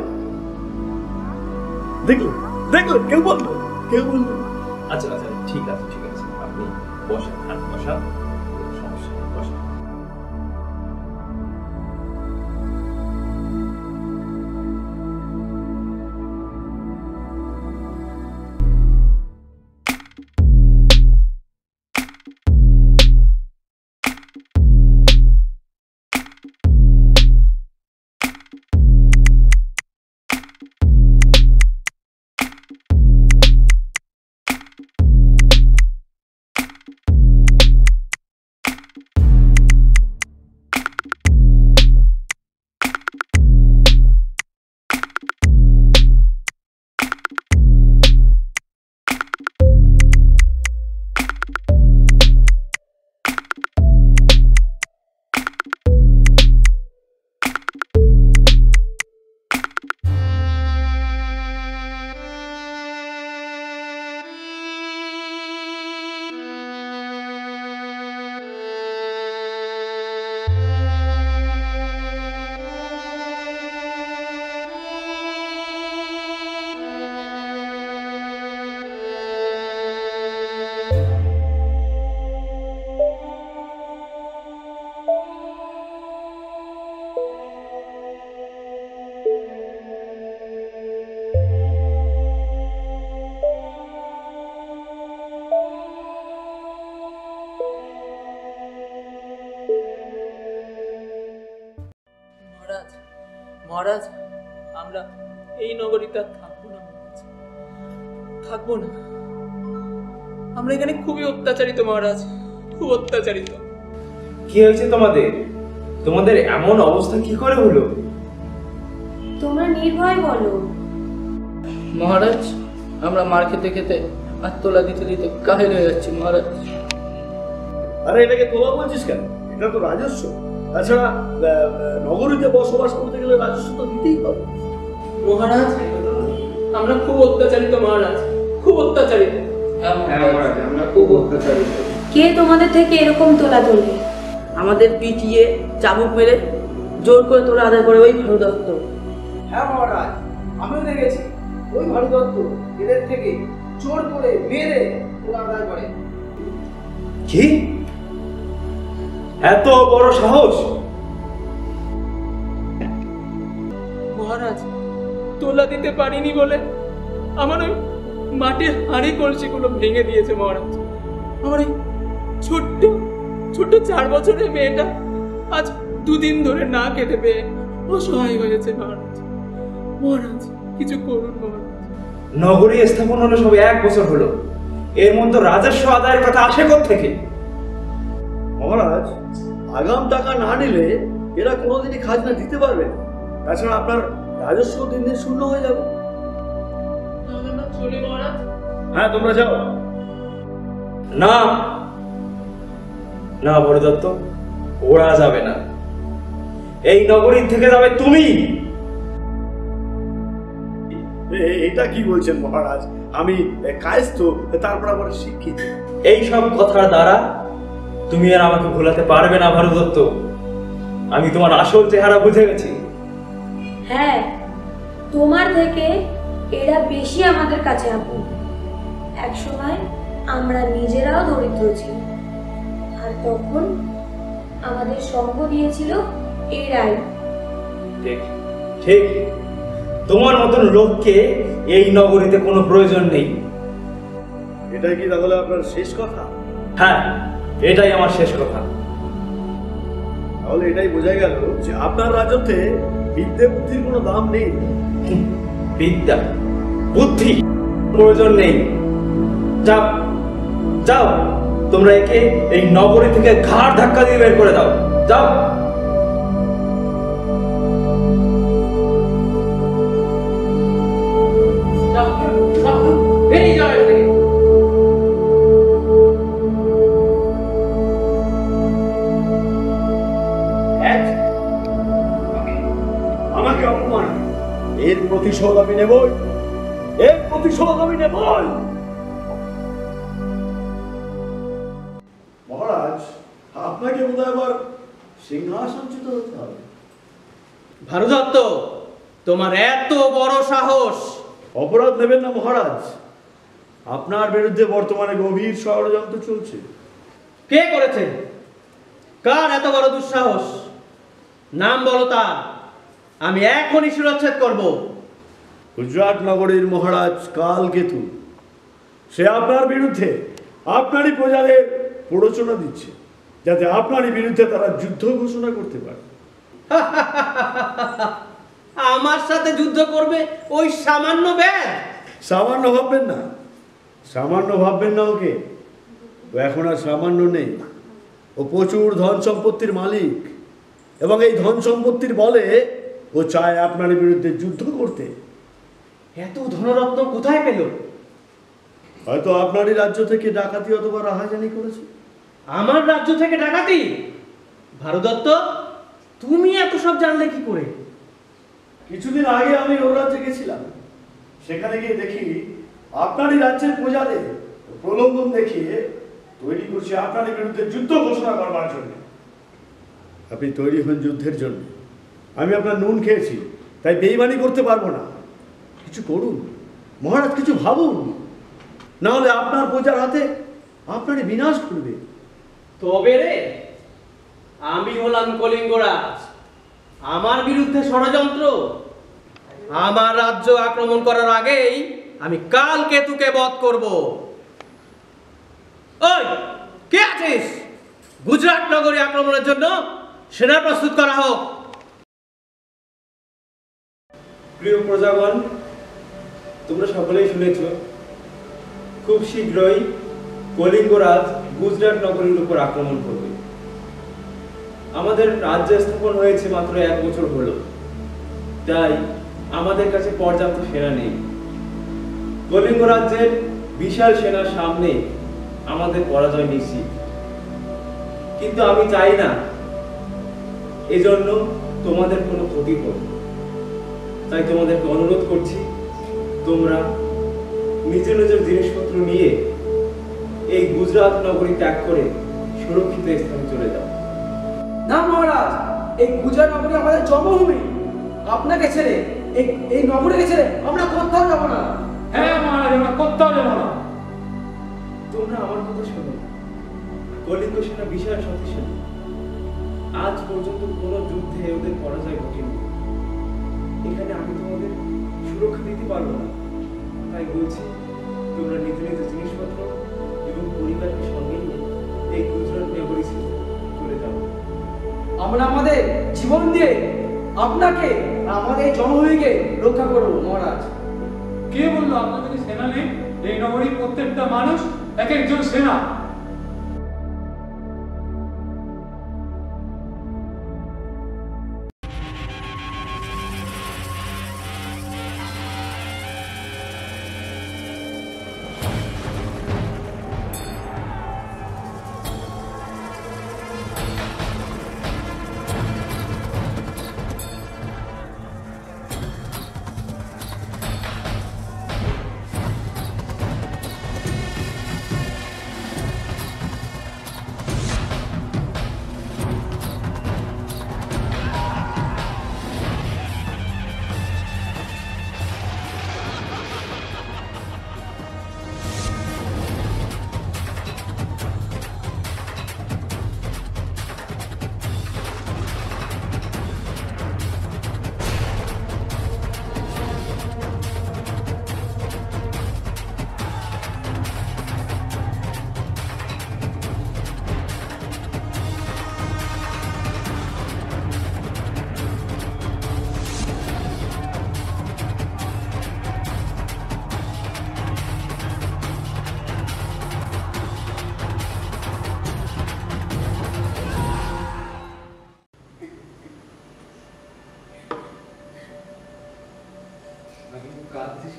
দেখলেন দেখলেন, কেউ বললো, কেউ বললো। আচ্ছা আচ্ছা, ঠিক আছে ঠিক আছে, আপনি বসেন, হাত বসা, সমস্যা নেই, বসেন। মহারাজ, আমরা এই নগরীতে আর থাকবো না, থাকবো না। আমরা এখানে খুবই অত্যাচারিত মহারাজ, খুব অত্যাচারিত। কি হয়েছে তোমাদের? তোমাদের এমন অবস্থা কি করে হলো? তোমরা নির্ভয় বলো। মহারাজ, আমরা মার খেতে খেতে আর তোলা দিতে দিতে কাহিল হয়ে যাচ্ছি মহারাজ। আরে এটাকে তোলা বলছিস কেন? এটা তো রাজস্ব। তাছাড়া নগরীতে বসবাস করতে গেলে রাজস্ব তো দিতেই হবে। মহারাজ, আমরা খুব অত্যাচারিত মহারাজ, খুব অত্যাচারিত। আমরা খুব অত্যাচারিত। কে তোমাদের থেকে এরকম তোলা তোলে? আমাদের পিটিয়ে চাবুক মেরে জোর করে তোলা আদায় করে ওই ভানু দত্ত। হ্যাঁ মহারাজ, আমিও দেখেছি ওই ভানু দত্ত এদের থেকে জোর করে মেরে তোলা আদায় করে। কি এত বড় সাহস? মহারাজ, তোলা দিতে পারিনি বলে আমার ওই মাটির হাঁড়ি কলসিগুলো ভেঙে দিয়েছে মহারাজ। আমার এই ছোট্ট ছোট্ট 4 বছরের মেয়েটা আজ 2 দিন ধরে না খেতে পেয়ে অসহায় হয়েছে মহারাজ। মহারাজ, কিছু করুন মহারাজ। নগরী স্থাপন হলো সবে 1 বছর হলো, এর মধ্যে রাজস্ব আদায়ের কথা আসে কোত্থেকে? মহারাজ, আগাম টাকা না নিলে এরা কোনোদিনই খাজনা দিতে পারবে না। তাছাড়া আপনার রাজস্ব দিন দিন শূন্য হয়ে যাবে। হ্যাঁ, তোমরা যাও। না না বড় দত্ত, ওরা যাবে না। এই নগরী থেকে যাবে তুমি। এটা কি বলছেন মহারাজ? আমি কায়স্থ, তারপর আবার শিক্ষিত। এই সব কথার দ্বারা তুমি আর আমাকে ভোলাতে পারবে না ভানু দত্ত। আমি তোমার আসল চেহারা বুঝে গেছি। হ্যাঁ, তোমার থেকে এরা বেশি আমাদের কাছে আপন। একসময় আমরা নিজেরাও দরিদ্র ছিলাম, আর তখন আমাদের সঙ্গ দিয়েছিল এরাই। ঠিক ঠিক, তোমার মতন লোককে এই নগরীতে কোনো প্রয়োজন নেই। এটাই কি তাহলে আপনার শেষ কথা? হ্যাঁ, এটাই আমার শেষ কথা। তাহলে এটাই বোঝা গেল যে আপনার রাজত্বে বিদ্যে বুদ্ধির কোনো দাম নেই। বিদ্যা বুদ্ধি প্রয়োজন নেই। যাও যাও, তোমরা একে এই নগরী থেকে ঘাড় ধাক্কা দিয়ে বের করে দাও। যাও। বেরিয়ে যাও এখান থেকে। আমাকে অপমান, এর প্রতিশোধ আমি নেবই, এর প্রতিশোধ আমি নেবই। মহারাজ, আপনাকে বোধহয় আবার সিংহাসনচ্যুত হতে হবে। ভানুদত্ত, তোমার এত বড় সাহস! অপরাধ নেবেন না মহারাজ, আপনার বিরুদ্ধে বর্তমানে গভীর ষড়যন্ত্র চলছে। কে করেছে? কার এত বড় দুঃসাহস? নাম বলো তার, আমি এখনই শিরচ্ছেদ করব। গুজরাট নগরীর মহারাজ কালকেতু, সে আপনার বিরুদ্ধে আপনারই প্রজাদের প্ররোচনা দিচ্ছে, যাতে আপনারই বিরুদ্ধে তারা যুদ্ধ ঘোষণা করতে পারে। আমার সাথে যুদ্ধ করবে ওই সামান্য ব্যাগ? সামান্য ভাববেন না, সামান্য ভাববেন না ওকে। ও এখন আর সামান্য নেই, ও প্রচুর ধন সম্পত্তির মালিক, এবং এই ধন সম্পত্তির বলে ও চায় আপনার বিরুদ্ধে যুদ্ধ করতে। এত ধনরত্ন কোথায় পেল? হয়তো আপনারই রাজ্য থেকে ডাকাতি অথবা রাহাজানি করেছে। আমার রাজ্য থেকে ডাকাতি? ভানুদত্ত, তুমি এত সব জানলে কি করে? কিছুদিন আগে আমি ওর রাজ্যে গেছিলাম, সেখানে গিয়ে দেখি আপনারই রাজ্যের প্রজাদের প্রলোভন দেখিয়ে তৈরি করছে আপনারই বিরুদ্ধে যুদ্ধ ঘোষণা করবার জন্য। আপনি তৈরি হন যুদ্ধের জন্য, আমি আপনার নুন খেয়েছি, তাই বেইমানি করতে পারবো না। কিছু করুন মহারাজ, কিছু ভাবুন, না হলে আপনার প্রজার হাতে আপনারই বিনাশ করবে। তবে রে, আমি হলাম কলিঙ্গরাজ, আমার বিরুদ্ধে ষড়যন্ত্র? আমার রাজ্য আক্রমণ করার আগেই আমি কালকেতুকে বধ করব। ওই কে আছিস? গুজরাট নগরী আক্রমণের জন্য সেনা প্রস্তুত করা হোক। প্রিয় প্রজাগণ, তোমরা সকলেই শুনেছ, খুব শীঘ্রই কলিঙ্গরাজ গুজরাট নগরীর উপর আক্রমণ করবে। আমাদের রাজ্য স্থাপন হয়েছে মাত্র 1 বছর হলো, তাই আমাদের কাছে পর্যাপ্ত সেনা নেই। কলিঙ্গ রাজ্যের বিশাল সেনার সামনে আমাদের পরাজয় নিশ্চিত। কিন্তু আমি চাই না এজন্য তোমাদের কোনো ক্ষতি হোক। তাই তোমাদেরকে অনুরোধ করছি, তোমরা নিজের নিজের জিনিসপত্র নিয়ে এই গুজরাট নগরী ত্যাগ করে সুরক্ষিত স্থানে চলে যাও। না মহারাজ, এই গুজরাট নগরী আমাদের জন্মভূমি। আপনাকে ছেড়ে এই নগরীকে ছেড়ে আমরা কোথাও যাব না। হ্যাঁ মহারাজ, আমরা কোথাও যাব না। তোমরা আমার কথা শোনো, কলিঙ্গ সেনা বিশাল শক্তিশালী। আজ পর্যন্ত কোনো যুদ্ধে ওদের পরাজয় ঘটেনি। এখানে আমি তোমাদের সুরক্ষা দিতে পারবো না, তাই বলছি তোমরা নিজ নিজ জিনিসপত্র এবং পরিবারকে সঙ্গে নিয়ে এই গুজরাট নগরী ছেড়ে চলে যাও। আমরা আমাদের জীবন দিয়ে আপনাকে আমাদের জনভূমিকে রক্ষা করবো মহারাজ। কে বললো আপনাদের সেনা নেই? এই নগরীর প্রত্যেকটা মানুষ এক একজন সেনা।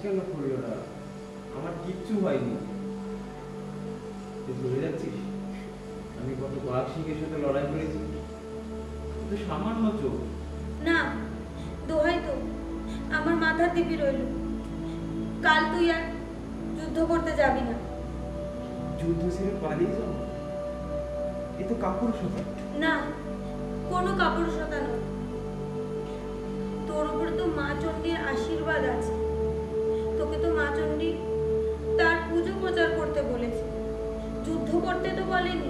কেন ফুল্লরা? আমার কিচ্ছু হয়নি। তুই ভুলে যাচ্ছিস আমি কত বাঘ সিংহের সাথে লড়াই করেছি? তো সামান্য চোখ। না, দোহাই তো, আমার মাথার দিবি রইল। কাল তুই আর যুদ্ধ করতে যাবি না। যুদ্ধ ছেড়ে পালিয়ে যাও? এ তো কাপুরুষতা। না, কোনো কাপুরুষতা নয়। তোর উপরে তো মা চণ্ডীর আশীর্বাদ আছে। তোকে তো মা চণ্ডী তার পুজো প্রচার করতে বলেছে, যুদ্ধ করতে তো বলেনি।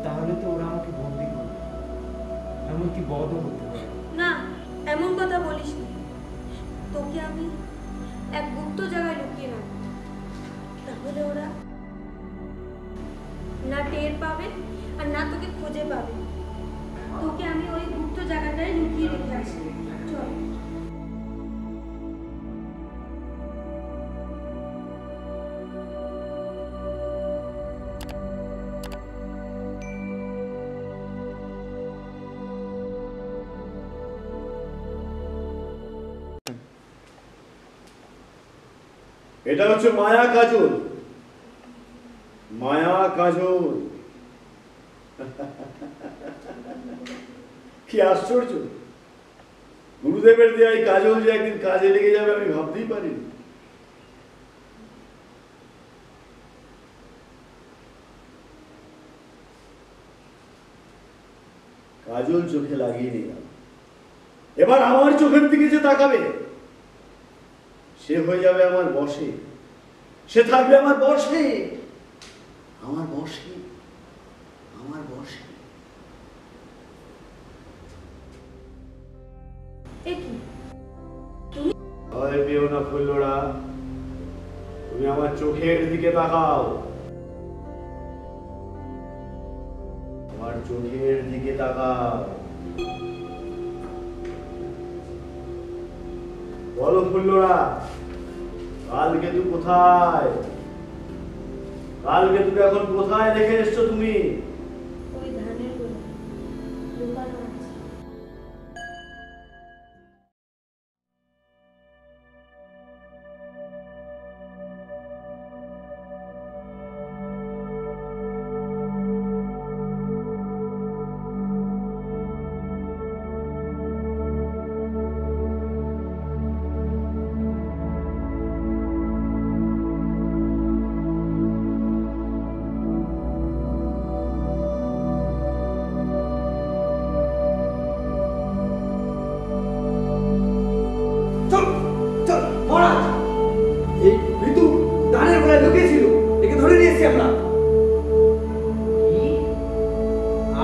তাহলে তো ওরা আমাকে বন্দি করে, এমনকি বধও করতে পারে। না, এমন কথা বলিস না। তোকে আমি এক গুপ্ত জায়গায় লুকিয়ে রাখবো, তাহলে ওরা না টের পাবে আর না তোকে খুঁজে পাবে। তোকে আমি ওই গুপ্ত জায়গাটায় লুকিয়ে রেখে আসি। চল। এটা হচ্ছে মায়া কাজল। মায়া কাজল। কি আশ্চর্য! গুরুদেবের দেয়া এই কাজল যে একদিন কাজে লেগে যাবে আমি ভাবতেই পারিনি। কাজল চোখে লাগিয়ে নিলাম। এবার আমার চোখের দিকে যে তাকাবে সে হয়ে যাবে আমার বশে, সে থাকবে আমার বশে, আমার বশে, আমার বশে। ভয় পেও না ফুল্লরা, তুমি আমার চোখের দিকে তাকাও, আমার চোখের দিকে তাকাও। বলো ফুল্লরা, কালকেতু কোথায়? কালকেতুকে এখন কোথায় রেখে এসছো তুমি? ওই ধানের গোলা লুকানো আছে।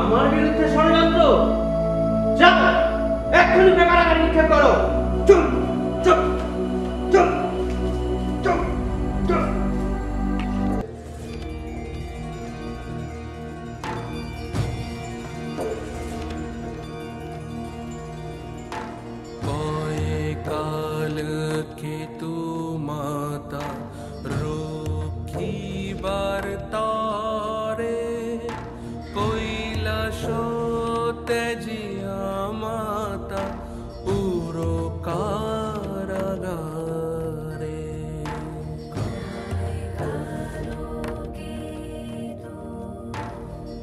আমার বিরুদ্ধে ষড়যন্ত্র, যাও এক্ষুনি বেকারাগারে নিক্ষেপ করো। চুপ চুপ চুপ চুপ চুপ। काल केतु माता रोकी बारतारे तेजिया माता उरो कारागारे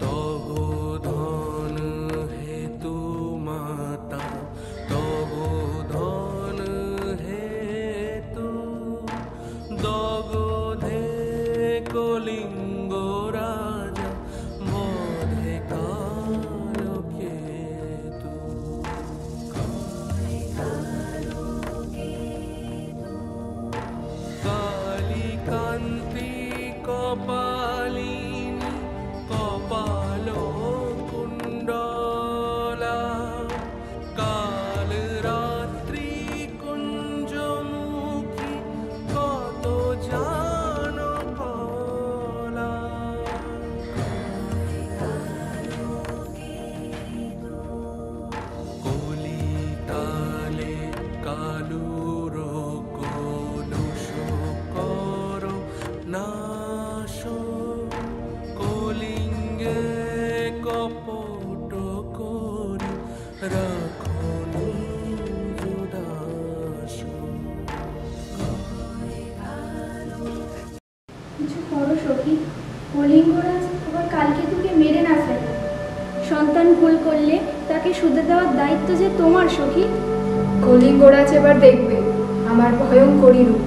तबो धन हेतु माता तबो धन हेतु दगधे कलिंग राजा बधे कालके তাকে শুধে দেওয়ার দায়িত্ব যে তোমার সখী। কলিঙ্গরাজ এবার দেখবে আমার ভয়ঙ্করী রূপ।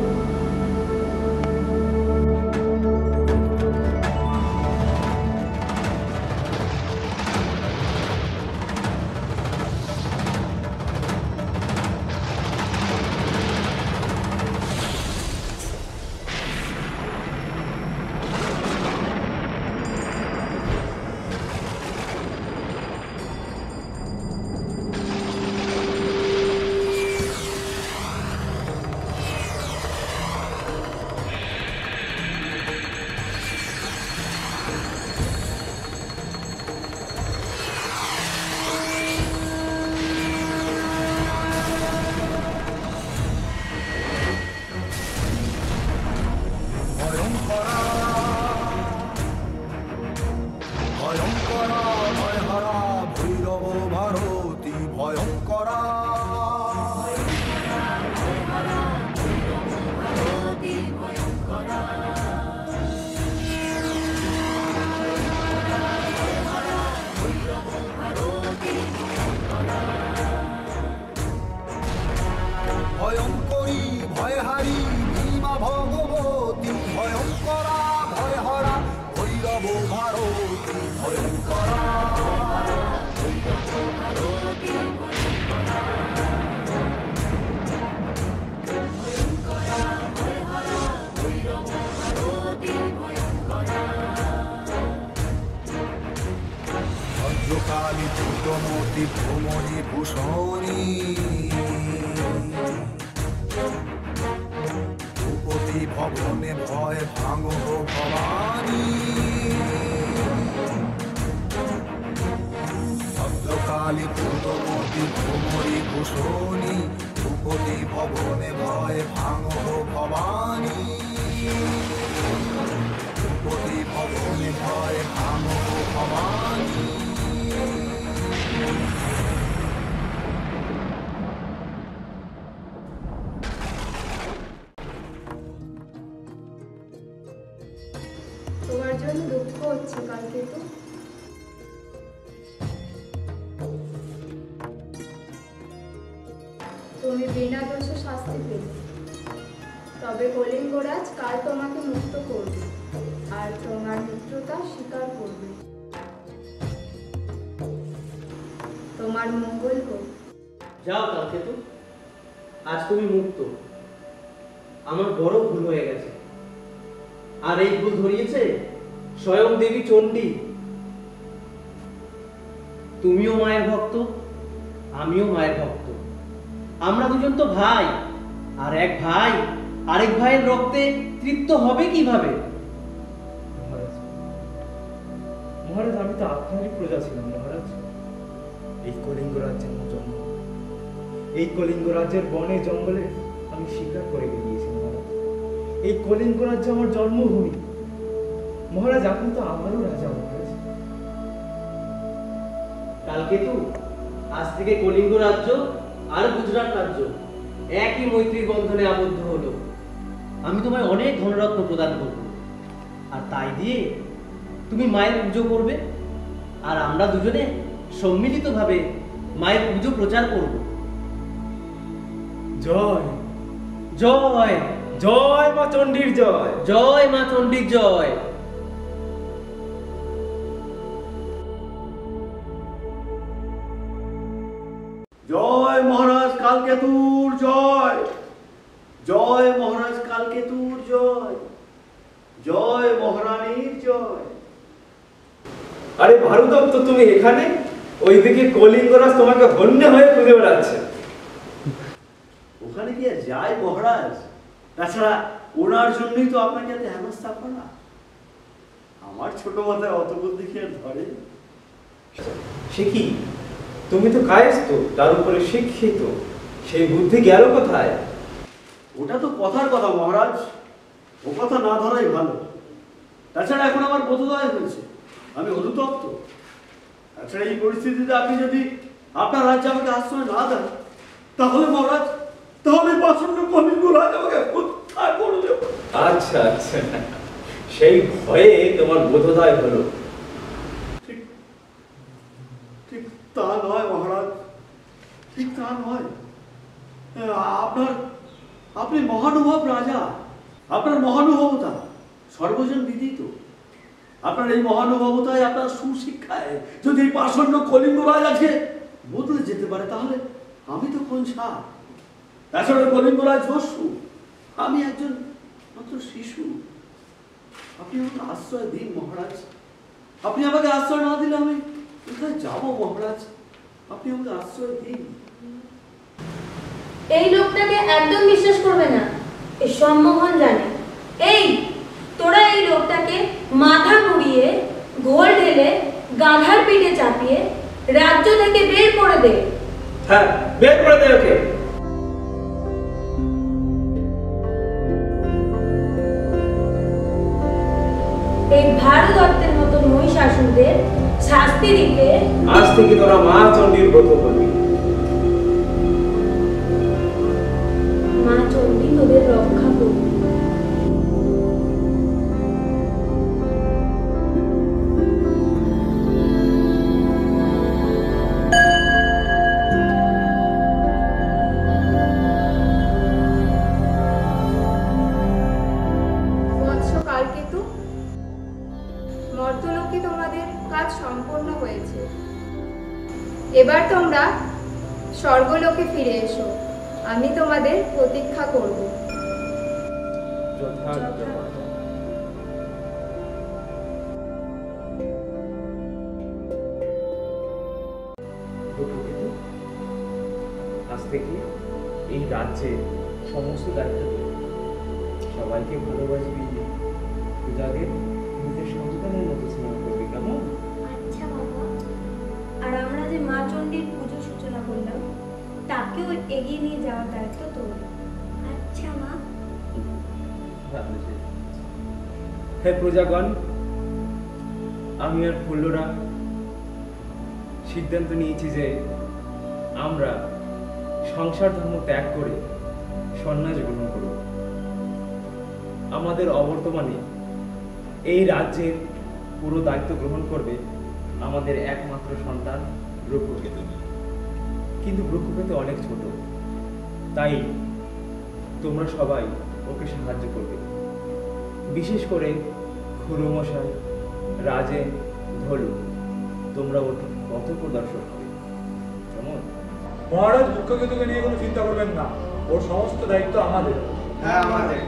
ভবনে ভয় ভাঙো ভবানী, ভদ্রকালী পুতমতি ভ্রমরী ভূষণী, ধ্রুপদী ভবনে ভয় ভাঙো ভবানী, ধ্রুপদী ভবনে ভয় ভাঙো ভবানী। তোমার জন্য দুঃখ হচ্ছে কালকেতু। তুমি বিনা দোষে শাস্তি পেলে, তবে কলিঙ্গরাজ কাল তোমাকে মুক্ত করবে আর তোমার মিত্রতা স্বীকার করবে। তোমার মঙ্গল হোক। যাও কালকেতু, আজ তুমি মুক্ত। আমার বড় ভুল হয়ে গেছে, আর এই ভুল ধরিয়েছে স্বয়ং দেবী চণ্ডী। তুমিও মায়ের ভক্ত, আমিও মায়ের ভক্ত। আমরা দুজন তো ভাই, আর এক ভাই আরেক ভাইয়ের রক্তে তৃপ্ত হবে কিভাবে? মহারাজ, আমি তো আপনারই প্রজা ছিলাম মহারাজ। এই কলিঙ্গ রাজ্যের জন্ম, এই কলিঙ্গ রাজ্যের বনে জঙ্গলে আমি শিকার করে বেরিয়েছি মহারাজ। এই কলিঙ্গ রাজ্য আমার জন্মভূমি মহারাজ। আপনি তো আমারও রাজা মহারাজ। কালকেতু, আজ থেকে কলিঙ্গ রাজ্য আর গুজরাট রাজ্য একই মৈত্রীর বন্ধনে আবদ্ধ হলো। আমি তোমায় অনেক ধনরত্ন প্রদান করব, আর তাই দিয়ে তুমি মায়ের পুজো করবে, আর আমরা দুজনে সম্মিলিতভাবে মায়ের পুজো প্রচার করব। জয় জয় জয় মা চণ্ডীর জয়, জয় মা চণ্ডীর জয়। জয় মহারাজ কালকেতুর জয়, জয় মহারাজ কালকেতুর জয়, জয় মহারানীর জয়। আরে ভারতত্ব, তুমি এখানে? ওইদিকে কলিঙ্গরাজ তোমাকে হন্যে হয়ে খুঁজে বেড়াচ্ছে। ওখানে গিয়ে যায় মহারাজ? তাছাড়া ওনার জন্যই তো আপনাকে এত হেনস্থা করা। আমার ছোট মাথায় অত বুদ্ধি কি আর ধরে? সে কি, তুমি তো কায়স্থ, তার উপরে শিক্ষিত, সেই বুদ্ধি গেল কোথায়? ওটা তো কথার কথা মহারাজ, ও কথা না ধরাই ভালো। তাছাড়া এখন আমার বোধোদয় হয়েছে, আমি অনুতপ্ত। তাছাড়া এই পরিস্থিতিতে আপনি যদি আপনার রাজ্যে আমাকে আশ্রয় না দেন, তাহলে মহারাজ, তাহলে প্রচন্ড কলিঙ্গ রাজ আমাকে হত্যা করবে। আচ্ছা আচ্ছা, সেই ভয়ে তোমার বোধোদয় হলো। ঠিক ঠিক তা নয় মহারাজ, ঠিক তা নয়। আপনি মহানুভব রাজা, আপনার মহানুভবতা সর্বজন বিদিত। আপনার এই মহানুভবতায়, আপনার সুশিক্ষায় যদি এই পাষণ্ড কলিঙ্গ রাজ আজকে বদলে যেতে পারে, তাহলে আমি তো কনসা। তাছাড়া কলিঙ্গ রাজ দস্যু, আমি একজন মাত্র শিশু। আপনি আমাকে আশ্রয় দিন মহারাজ। আপনি আমাকে আশ্রয় না দিলে আমি কোথায় যাব মহারাজ? আপনি আমাকে আশ্রয় দিন। এই লোকটাকে একদম বিশ্বাস করবে না, এই সম্মোহন জানে। এই তোরা এই লোকটাকে মাথা মুড়িয়ে, ঘোল ঢেলে, গাধার পিঠে চাপিয়ে রাজ্য থেকে বের করে দে। হ্যাঁ, বের করে দে ওকে। এই ভারত দত্তের মতো মহিষাসুরদের শাস্তি দিতে আজ থেকে তোরা মা চণ্ডীর ব্রত করবি। মা চণ্ডী তোদের রক্ষা করবে। বৎস কালকেতু, মর্তলোকে তোমাদের কাজ সম্পন্ন হয়েছে। এবার তোমরা স্বর্গলোকে ফিরে এসো, আমি তোমাদের প্রতীক্ষা করব। আজ থেকে এই রাজ্যের সমস্ত দায়িত্ব সবাইকে ভালোবাসবি, পূজাকে নিজের সন্তানের মতো স্নেহ করবি, কেমন? আচ্ছা বাবা। আর আমরা যে মা চণ্ডীর পুজো সূচনা করলাম, তাকেও এগিয়ে নিয়ে যাওয়ার দায়িত্ব তোর। আচ্ছা মা। হে প্রজাগণ, আমি আর ফুল্লরা সিদ্ধান্ত নিয়েছি যে আমরা সংসার ধর্ম ত্যাগ করে সন্ন্যাস গ্রহণ করব। আমাদের অবর্তমানে এই রাজ্যের পুরো দায়িত্ব গ্রহণ করবে আমাদের একমাত্র সন্তান ব্রহ্মকেতু। কিন্তু ব্রহ্মকেতু অনেক ছোট, তাই তোমরা সবাই ওকে সাহায্য করবে। বিশেষ করে খুড়োমশাই, রাজেন, ধলু, তোমরা ওর পথ প্রদর্শক হবে, কেমন? মহারাজ ব্রহ্মকেতুকে নিয়ে কোনো চিন্তা করবেন না, ওর সমস্ত দায়িত্ব আমাদের। হ্যাঁ, আমাদের।